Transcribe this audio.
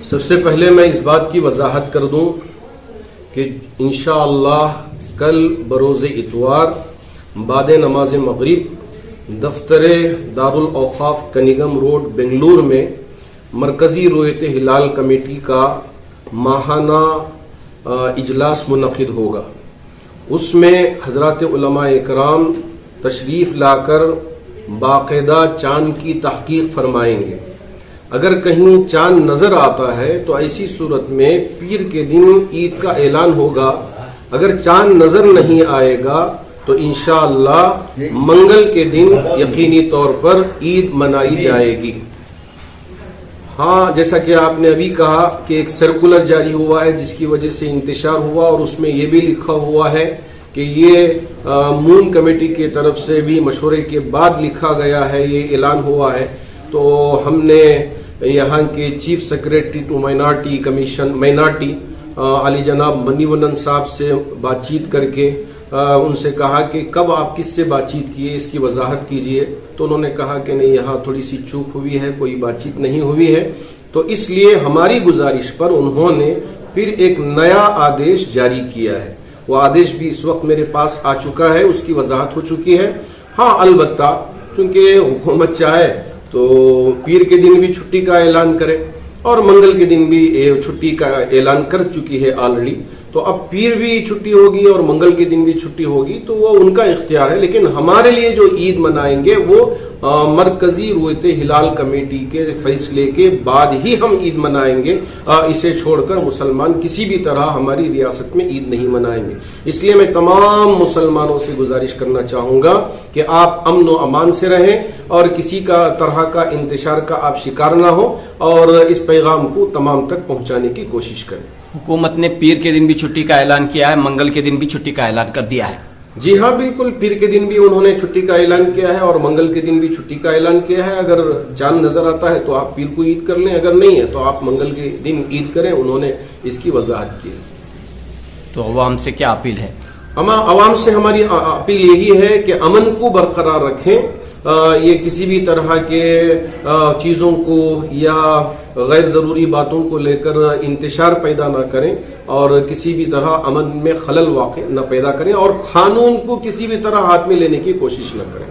سب سے پہلے میں اس بات کی وضاحت کر دوں کہ انشاءاللہ کل بروز اتوار بعد نماز مغرب دفتر دارالاوقاف کنیگم روڈ بنگلور میں مرکزی رویت ہلال کمیٹی کا ماہانہ اجلاس منعقد ہوگا۔ اس میں حضرات علماء اکرام تشریف لا کر باقاعدہ چاند کی تحقیق فرمائیں گے۔ اگر کہیں چاند نظر آتا ہے تو ایسی صورت میں پیر کے دن عید کا اعلان ہوگا۔ اگر چاند نظر نہیں آئے گا تو انشاءاللہ منگل کے دن یقینی طور پر عید منائی جائے گی۔ ہاں، جیسا کہ آپ نے ابھی کہا کہ ایک سرکولر جاری ہوا ہے جس کی وجہ سے انتشار ہوا، اور اس میں یہ بھی لکھا ہوا ہے کہ یہ مون کمیٹی کی طرف سے بھی مشورے کے بعد لکھا گیا ہے، یہ اعلان ہوا ہے۔ تو ہم نے یہاں کے chief secretary to minority commission minority Ali جناب منی ونن صاحب سے بات چیت کر کے ان سے کہا کہ کب آپ کس سے بات چیت کیے، اس کی وضاحت کیجئے۔ تو انہوں نے کہا کہ نہیں، یہاں تھوڑی سی چوک ہوئی ہے، کوئی بات چیت نہیں ہوئی ہے۔ تو اس لیے ہماری گزارش پر انہوں نے پھر ایک نیا آدیش جاری کیا ہے۔ وہ آدیش بھی اس وقت میرے پاس آ چکا ہے، اس کی وضاحت ہو چکی ہے۔ ہاں، البتہ چونکہ حکومت چاہے تو پیر کے دن بھی چھٹی کا اعلان کرے اور منگل کے دن بھی چھٹی کا اعلان کر چکی ہے آلریڈی۔ تو اب پیر بھی چھٹی ہوگی اور منگل کے دن بھی چھٹی ہوگی، تو وہ ان کا اختیار ہے۔ لیکن ہمارے لیے جو عید منائیں گے وہ مرکزی رویت ہلال کمیٹی کے فیصلے کے بعد ہی ہم عید منائیں گے۔ اسے چھوڑ کر مسلمان کسی بھی طرح ہماری ریاست میں عید نہیں منائیں گے۔ اس لیے میں تمام مسلمانوں سے گزارش کرنا چاہوں گا کہ آپ امن و امان سے رہیں اور کسی کا طرح کا انتشار کا آپ شکار نہ ہو، اور اس پیغام کو تمام تک پہنچانے کی کوشش کریں۔ حکومت نے پیر کے دن بھی چھٹی کا اعلان کیا ہے، منگل کے دن بھی چھٹی کا اعلان کر دیا ہے۔ جی ہاں، بالکل، پیر کے دن بھی انہوں نے چھٹی کا اعلان کیا ہے اور منگل کے دن بھی چھٹی کا اعلان کیا ہے۔ اگر چاند نظر آتا ہے تو آپ پیر کو عید کر لیں، اگر نہیں ہے تو آپ منگل کے دن عید کریں۔ انہوں نے اس کی وضاحت کی۔ تو عوام سے کیا اپیل ہے؟ عوام سے ہماری اپیل یہی ہے کہ امن کو برقرار رکھیں، یہ کسی بھی طرح کے چیزوں کو یا غیر ضروری باتوں کو لے کر انتشار پیدا نہ کریں، اور کسی بھی طرح امن میں خلل واقع نہ پیدا کریں، اور قانون کو کسی بھی طرح ہاتھ میں لینے کی کوشش نہ کریں۔